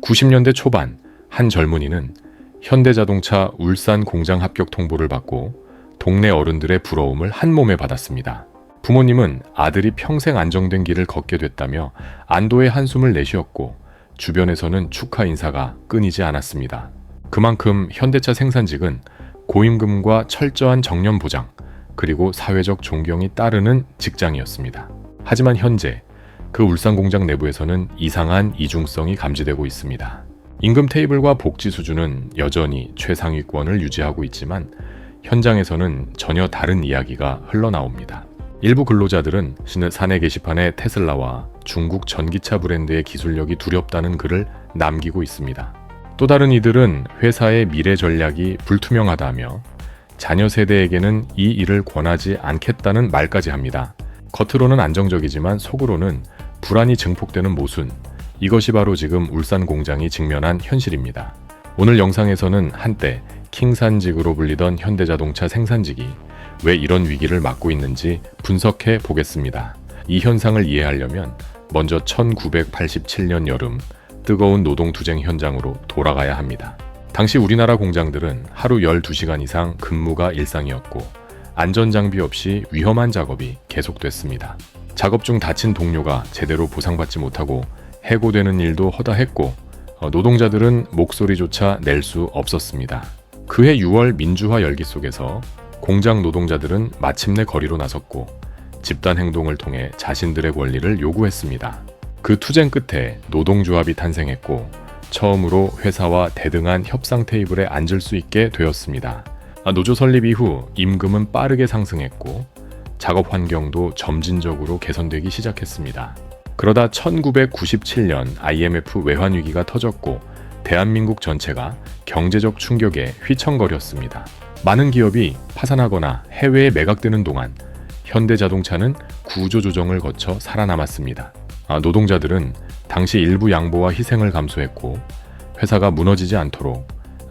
90년대 초반 한 젊은이는 현대자동차 울산 공장 합격 통보를 받고 동네 어른들의 부러움을 한 몸에 받았습니다. 부모님은 아들이 평생 안정된 길을 걷게 됐다며 안도의 한숨을 내쉬었고 주변에서는 축하 인사가 끊이지 않았습니다. 그만큼 현대차 생산직은 고임금과 철저한 정년 보장, 그리고 사회적 존경이 따르는 직장이었습니다. 하지만 현재 그 울산 공장 내부에서는 이상한 이중성이 감지되고 있습니다. 임금 테이블과 복지 수준은 여전히 최상위권을 유지하고 있지만 현장에서는 전혀 다른 이야기가 흘러나옵니다. 일부 근로자들은 사내 게시판에 테슬라와 중국 전기차 브랜드의 기술력이 두렵다는 글을 남기고 있습니다. 또 다른 이들은 회사의 미래 전략이 불투명하다며 자녀 세대에게는 이 일을 권하지 않겠다는 말까지 합니다. 겉으로는 안정적이지만 속으로는 불안이 증폭되는 모순, 이것이 바로 지금 울산 공장이 직면한 현실입니다. 오늘 영상에서는 한때 킹산직으로 불리던 현대자동차 생산직이 왜 이런 위기를 맞고 있는지 분석해 보겠습니다. 이 현상을 이해하려면 먼저 1987년 여름 뜨거운 노동투쟁 현장으로 돌아가야 합니다. 당시 우리나라 공장들은 하루 12시간 이상 근무가 일상이었고 안전장비 없이 위험한 작업이 계속됐습니다. 작업 중 다친 동료가 제대로 보상받지 못하고 해고되는 일도 허다했고 노동자들은 목소리조차 낼 수 없었습니다. 그해 6월 민주화 열기 속에서 공장 노동자들은 마침내 거리로 나섰고 집단 행동을 통해 자신들의 권리를 요구했습니다. 그 투쟁 끝에 노동조합이 탄생했고 처음으로 회사와 대등한 협상 테이블에 앉을 수 있게 되었습니다. 노조 설립 이후 임금은 빠르게 상승했고 작업 환경도 점진적으로 개선되기 시작했습니다. 그러다 1997년 IMF 외환 위기가 터졌고 대한민국 전체가 경제적 충격에 휘청거렸습니다. 많은 기업이 파산하거나 해외에 매각되는 동안 현대자동차는 구조조정을 거쳐 살아남았습니다. 노동자들은 당시 일부 양보와 희생을 감수했고 회사가 무너지지 않도록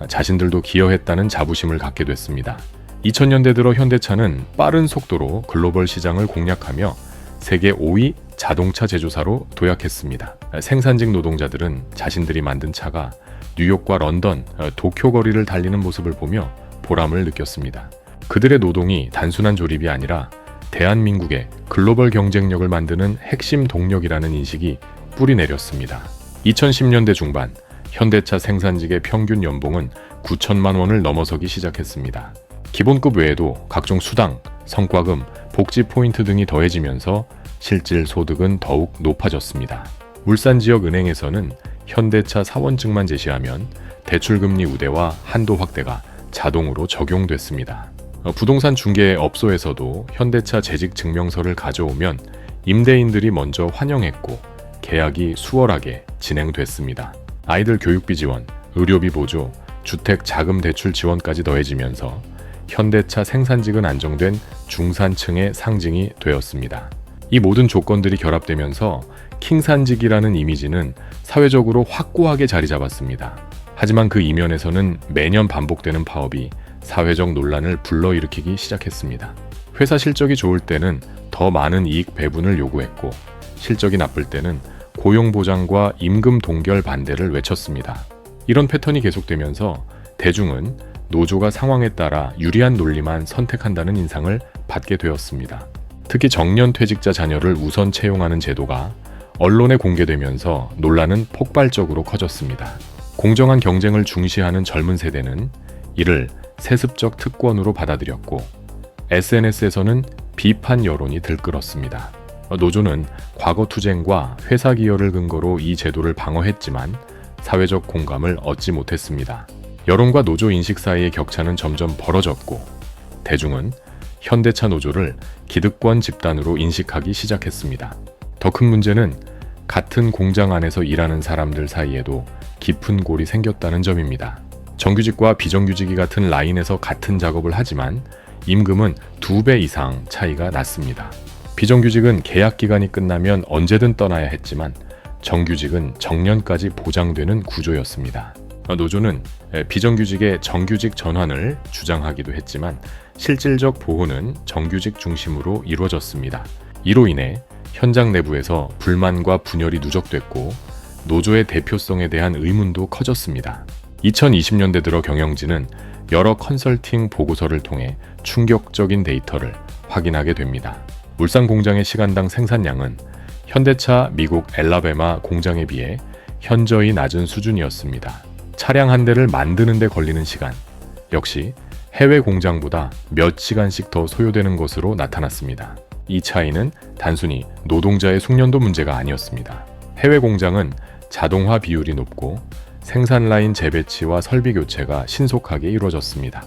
자신들도 기여했다는 자부심을 갖게 됐습니다. 2000년대 들어 현대차는 빠른 속도로 글로벌 시장을 공략하며 세계 5위 자동차 제조사로 도약했습니다. 생산직 노동자들은 자신들이 만든 차가 뉴욕과 런던, 도쿄 거리를 달리는 모습을 보며 보람을 느꼈습니다. 그들의 노동이 단순한 조립이 아니라 대한민국의 글로벌 경쟁력을 만드는 핵심 동력이라는 인식이 뿌리내렸습니다. 2010년대 중반 현대차 생산직의 평균 연봉은 9천만 원을 넘어서기 시작했습니다. 기본급 외에도 각종 수당, 성과금, 복지 포인트 등이 더해지면서 실질 소득은 더욱 높아졌습니다. 울산 지역 은행에서는 현대차 사원증만 제시하면 대출금리 우대와 한도 확대가 자동으로 적용됐습니다. 부동산 중개 업소에서도 현대차 재직 증명서를 가져오면 임대인들이 먼저 환영했고 계약이 수월하게 진행됐습니다. 아이들 교육비 지원, 의료비 보조, 주택 자금 대출 지원까지 더해지면서 현대차 생산직은 안정된 중산층의 상징이 되었습니다. 이 모든 조건들이 결합되면서 킹산직이라는 이미지는 사회적으로 확고하게 자리 잡았습니다. 하지만 그 이면에서는 매년 반복되는 파업이 사회적 논란을 불러일으키기 시작했습니다. 회사 실적이 좋을 때는 더 많은 이익 배분을 요구했고 실적이 나쁠 때는 고용 보장과 임금 동결 반대를 외쳤습니다. 이런 패턴이 계속되면서 대중은 노조가 상황에 따라 유리한 논리만 선택한다는 인상을 받게 되었습니다. 특히 정년 퇴직자 자녀를 우선 채용하는 제도가 언론에 공개되면서 논란은 폭발적으로 커졌습니다. 공정한 경쟁을 중시하는 젊은 세대는 이를 세습적 특권으로 받아들였고 SNS에서는 비판 여론이 들끓었습니다. 노조는 과거 투쟁과 회사 기여를 근거로 이 제도를 방어했지만 사회적 공감을 얻지 못했습니다. 여론과 노조 인식 사이의 격차는 점점 벌어졌고 대중은 현대차 노조를 기득권 집단으로 인식하기 시작했습니다. 더 큰 문제는 같은 공장 안에서 일하는 사람들 사이에도 깊은 골이 생겼다는 점입니다. 정규직과 비정규직이 같은 라인에서 같은 작업을 하지만 임금은 2배 이상 차이가 났습니다. 비정규직은 계약 기간이 끝나면 언제든 떠나야 했지만 정규직은 정년까지 보장되는 구조였습니다. 노조는 비정규직의 정규직 전환을 주장하기도 했지만 실질적 보호는 정규직 중심으로 이루어졌습니다. 이로 인해 현장 내부에서 불만과 분열이 누적됐고 노조의 대표성에 대한 의문도 커졌습니다. 2020년대 들어 경영진은 여러 컨설팅 보고서를 통해 충격적인 데이터를 확인하게 됩니다. 울산 공장의 시간당 생산량은 현대차 미국 엘라베마 공장에 비해 현저히 낮은 수준이었습니다. 차량 한 대를 만드는 데 걸리는 시간 역시 해외 공장보다 몇 시간씩 더 소요되는 것으로 나타났습니다. 이 차이는 단순히 노동자의 숙련도 문제가 아니었습니다. 해외 공장은 자동화 비율이 높고 생산 라인 재배치와 설비 교체가 신속하게 이루어졌습니다.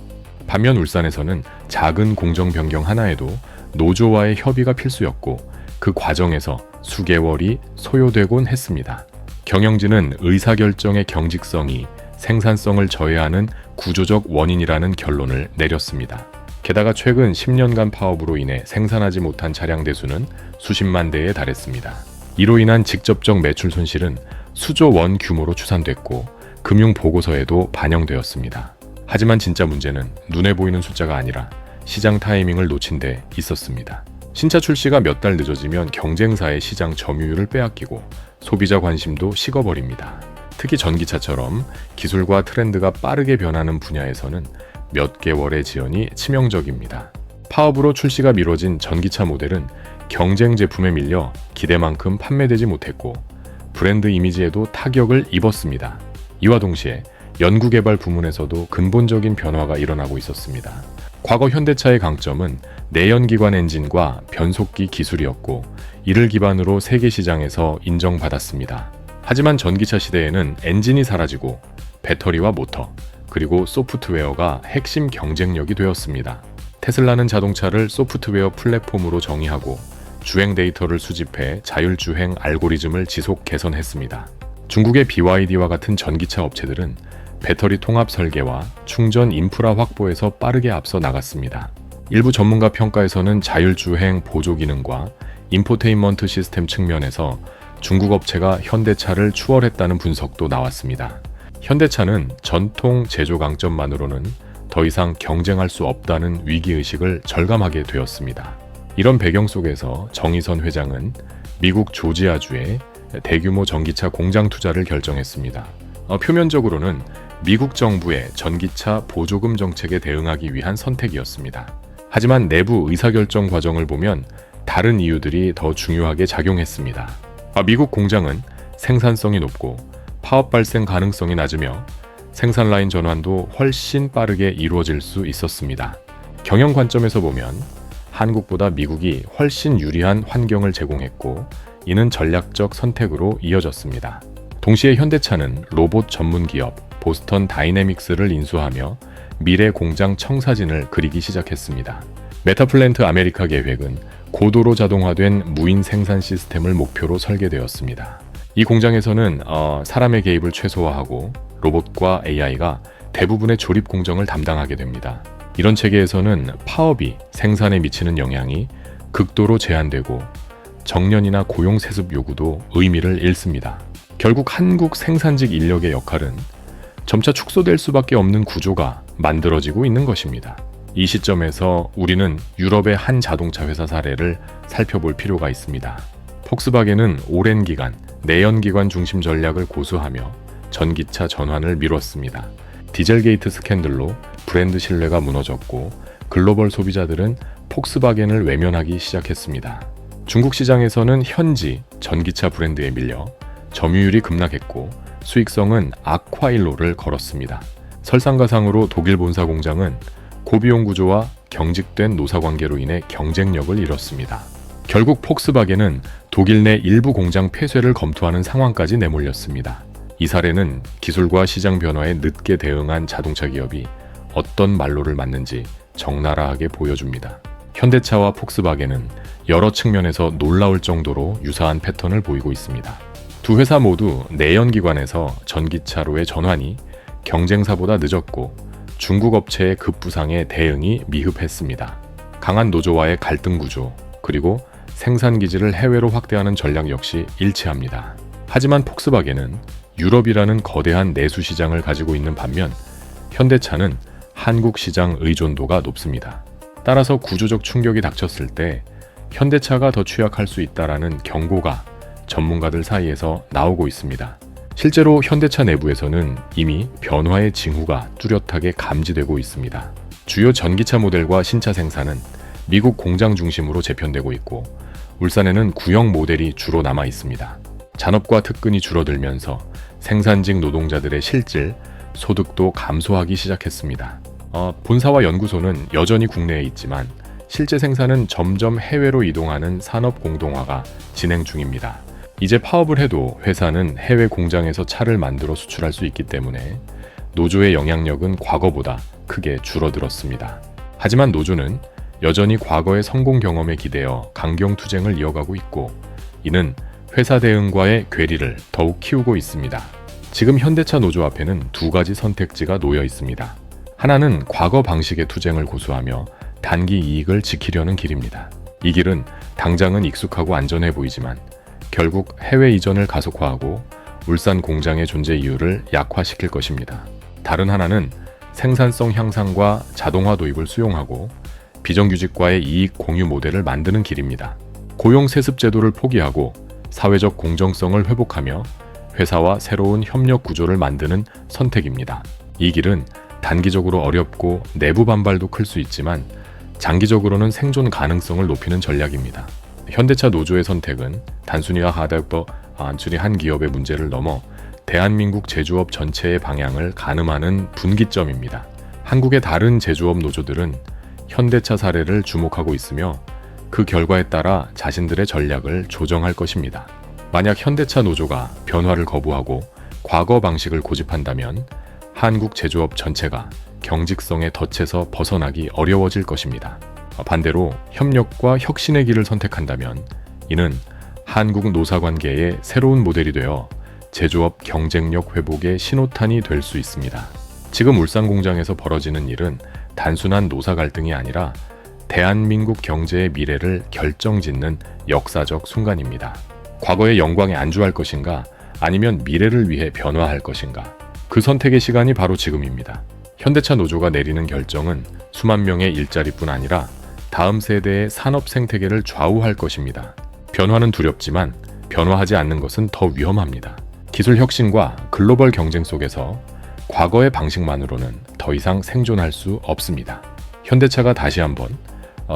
반면 울산에서는 작은 공정 변경 하나에도 노조와의 협의가 필수였고 그 과정에서 수개월이 소요되곤 했습니다. 경영진은 의사결정의 경직성이 생산성을 저해하는 구조적 원인이라는 결론을 내렸습니다. 게다가 최근 10년간 파업으로 인해 생산하지 못한 차량 대수는 수십만 대에 달했습니다. 이로 인한 직접적 매출 손실은 수조 원 규모로 추산됐고 금융 보고서에도 반영되었습니다. 하지만 진짜 문제는 눈에 보이는 숫자가 아니라 시장 타이밍을 놓친 데 있었습니다. 신차 출시가 몇 달 늦어지면 경쟁사의 시장 점유율을 빼앗기고 소비자 관심도 식어버립니다. 특히 전기차처럼 기술과 트렌드가 빠르게 변하는 분야에서는 몇 개월의 지연이 치명적입니다. 파업으로 출시가 미뤄진 전기차 모델은 경쟁 제품에 밀려 기대만큼 판매되지 못했고 브랜드 이미지에도 타격을 입었습니다. 이와 동시에 연구개발 부문에서도 근본적인 변화가 일어나고 있었습니다. 과거 현대차의 강점은 내연기관 엔진과 변속기 기술이었고 이를 기반으로 세계 시장에서 인정받았습니다. 하지만 전기차 시대에는 엔진이 사라지고 배터리와 모터, 그리고 소프트웨어가 핵심 경쟁력이 되었습니다. 테슬라는 자동차를 소프트웨어 플랫폼으로 정의하고 주행 데이터를 수집해 자율주행 알고리즘을 지속 개선했습니다. 중국의 BYD와 같은 전기차 업체들은 배터리 통합 설계와 충전 인프라 확보에서 빠르게 앞서 나갔습니다. 일부 전문가 평가에서는 자율주행 보조 기능과 인포테인먼트 시스템 측면에서 중국 업체가 현대차를 추월했다는 분석도 나왔습니다. 현대차는 전통 제조 강점만으로는 더 이상 경쟁할 수 없다는 위기의식을 절감하게 되었습니다. 이런 배경 속에서 정의선 회장은 미국 조지아주에 대규모 전기차 공장 투자를 결정했습니다. 표면적으로는 미국 정부의 전기차 보조금 정책에 대응하기 위한 선택이었습니다. 하지만 내부 의사결정 과정을 보면 다른 이유들이 더 중요하게 작용했습니다. 미국 공장은 생산성이 높고 파업 발생 가능성이 낮으며 생산 라인 전환도 훨씬 빠르게 이루어질 수 있었습니다. 경영 관점에서 보면 한국보다 미국이 훨씬 유리한 환경을 제공했고 이는 전략적 선택으로 이어졌습니다. 동시에 현대차는 로봇 전문 기업 보스턴 다이내믹스를 인수하며 미래 공장 청사진을 그리기 시작했습니다. 메타플랜트 아메리카 계획은 고도로 자동화된 무인 생산 시스템을 목표로 설계되었습니다. 이 공장에서는 사람의 개입을 최소화하고 로봇과 AI가 대부분의 조립 공정을 담당하게 됩니다. 이런 체계에서는 파업이 생산에 미치는 영향이 극도로 제한되고 정년이나 고용 세습 요구도 의미를 잃습니다. 결국 한국 생산직 인력의 역할은 점차 축소될 수밖에 없는 구조가 만들어지고 있는 것입니다. 이 시점에서 우리는 유럽의 한 자동차 회사 사례를 살펴볼 필요가 있습니다. 폭스바겐은 오랜 기간 내연기관 중심 전략을 고수하며 전기차 전환을 미뤘습니다. 디젤게이트 스캔들로 브랜드 신뢰가 무너졌고 글로벌 소비자들은 폭스바겐을 외면하기 시작했습니다. 중국 시장에서는 현지 전기차 브랜드에 밀려 점유율이 급락했고 수익성은 악화일로를 걸었습니다. 설상가상으로 독일 본사 공장은 고비용 구조와 경직된 노사관계로 인해 경쟁력을 잃었습니다. 결국 폭스바겐은 독일 내 일부 공장 폐쇄를 검토하는 상황까지 내몰렸습니다. 이 사례는 기술과 시장 변화에 늦게 대응한 자동차 기업이 어떤 말로를 맞는지 적나라하게 보여줍니다. 현대차와 폭스바겐은 여러 측면에서 놀라울 정도로 유사한 패턴을 보이고 있습니다. 두 회사 모두 내연기관에서 전기차로의 전환이 경쟁사보다 늦었고 중국 업체의 급부상에 대응이 미흡했습니다. 강한 노조와의 갈등 구조, 그리고 생산 기지를 해외로 확대하는 전략 역시 일치합니다. 하지만 폭스바겐은 유럽이라는 거대한 내수 시장을 가지고 있는 반면 현대차는 한국 시장 의존도가 높습니다. 따라서 구조적 충격이 닥쳤을 때 현대차가 더 취약할 수 있다라는 경고가 전문가들 사이에서 나오고 있습니다. 실제로 현대차 내부에서는 이미 변화의 징후가 뚜렷하게 감지되고 있습니다. 주요 전기차 모델과 신차 생산은 미국 공장 중심으로 재편되고 있고 울산에는 구형 모델이 주로 남아 있습니다. 잔업과 특근이 줄어들면서 생산직 노동자들의 실질, 소득도 감소하기 시작했습니다. 본사와 연구소는 여전히 국내에 있지만 실제 생산은 점점 해외로 이동하는 산업 공동화가 진행 중입니다. 이제 파업을 해도 회사는 해외 공장에서 차를 만들어 수출할 수 있기 때문에 노조의 영향력은 과거보다 크게 줄어들었습니다. 하지만 노조는 여전히 과거의 성공 경험에 기대어 강경투쟁을 이어가고 있고 이는 회사 대응과의 괴리를 더욱 키우고 있습니다. 지금 현대차 노조 앞에는 두 가지 선택지가 놓여 있습니다. 하나는 과거 방식의 투쟁을 고수하며 단기 이익을 지키려는 길입니다. 이 길은 당장은 익숙하고 안전해 보이지만 결국 해외 이전을 가속화하고 울산 공장의 존재 이유를 약화시킬 것입니다. 다른 하나는 생산성 향상과 자동화 도입을 수용하고 비정규직과의 이익 공유 모델을 만드는 길입니다. 고용 세습 제도를 포기하고 사회적 공정성을 회복하며 회사와 새로운 협력 구조를 만드는 선택입니다. 이 길은 단기적으로 어렵고 내부 반발도 클 수 있지만 장기적으로는 생존 가능성을 높이는 전략입니다. 현대차 노조의 선택은 단순히와 하다버 안출이 한 기업의 문제를 넘어 대한민국 제조업 전체의 방향을 가늠하는 분기점입니다. 한국의 다른 제조업 노조들은 현대차 사례를 주목하고 있으며 그 결과에 따라 자신들의 전략을 조정할 것입니다. 만약 현대차 노조가 변화를 거부하고 과거 방식을 고집한다면 한국 제조업 전체가 경직성의 덫에서 벗어나기 어려워질 것입니다. 반대로 협력과 혁신의 길을 선택한다면 이는 한국 노사관계의 새로운 모델이 되어 제조업 경쟁력 회복의 신호탄이 될 수 있습니다. 지금 울산 공장에서 벌어지는 일은 단순한 노사 갈등이 아니라 대한민국 경제의 미래를 결정짓는 역사적 순간입니다. 과거의 영광에 안주할 것인가 아니면 미래를 위해 변화할 것인가 그 선택의 시간이 바로 지금입니다. 현대차 노조가 내리는 결정은 수만 명의 일자리뿐 아니라 다음 세대의 산업 생태계를 좌우할 것입니다. 변화는 두렵지만 변화하지 않는 것은 더 위험합니다. 기술 혁신과 글로벌 경쟁 속에서 과거의 방식만으로는 더 이상 생존할 수 없습니다. 현대차가 다시 한번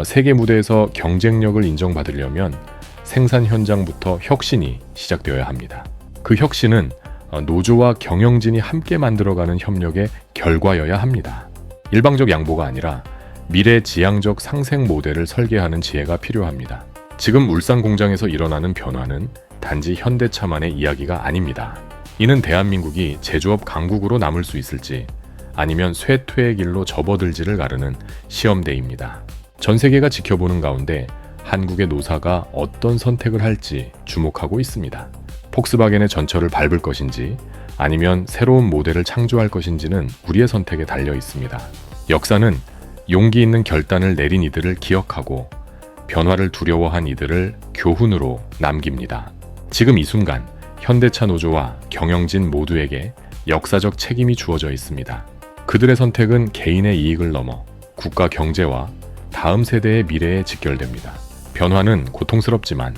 세계 무대에서 경쟁력을 인정받으려면 생산 현장부터 혁신이 시작되어야 합니다. 그 혁신은 노조와 경영진이 함께 만들어가는 협력의 결과여야 합니다. 일방적 양보가 아니라 미래 지향적 상생 모델을 설계하는 지혜가 필요합니다. 지금 울산 공장에서 일어나는 변화는 단지 현대차만의 이야기가 아닙니다. 이는 대한민국이 제조업 강국으로 남을 수 있을지 아니면 쇠퇴의 길로 접어들지를 가르는 시험대입니다. 전 세계가 지켜보는 가운데 한국의 노사가 어떤 선택을 할지 주목하고 있습니다. 폭스바겐의 전철을 밟을 것인지 아니면 새로운 모델을 창조할 것인지는 우리의 선택에 달려 있습니다. 역사는 용기 있는 결단을 내린 이들을 기억하고 변화를 두려워한 이들을 교훈으로 남깁니다. 지금 이 순간 현대차 노조와 경영진 모두에게 역사적 책임이 주어져 있습니다. 그들의 선택은 개인의 이익을 넘어 국가 경제와 다음 세대의 미래에 직결됩니다. 변화는 고통스럽지만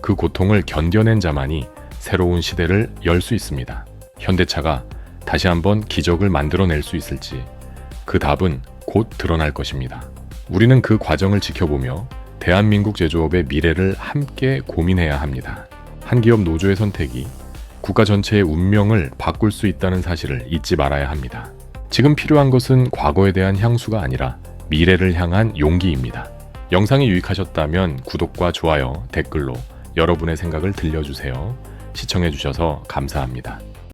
그 고통을 견뎌낸 자만이 새로운 시대를 열 수 있습니다. 현대차가 다시 한번 기적을 만들어낼 수 있을지 그 답은 곧 드러날 것입니다. 우리는 그 과정을 지켜보며 대한민국 제조업의 미래를 함께 고민해야 합니다. 한 기업 노조의 선택이 국가 전체의 운명을 바꿀 수 있다는 사실을 잊지 말아야 합니다. 지금 필요한 것은 과거에 대한 향수가 아니라 미래를 향한 용기입니다. 영상이 유익하셨다면 구독과 좋아요, 댓글로 여러분의 생각을 들려주세요. 시청해주셔서 감사합니다.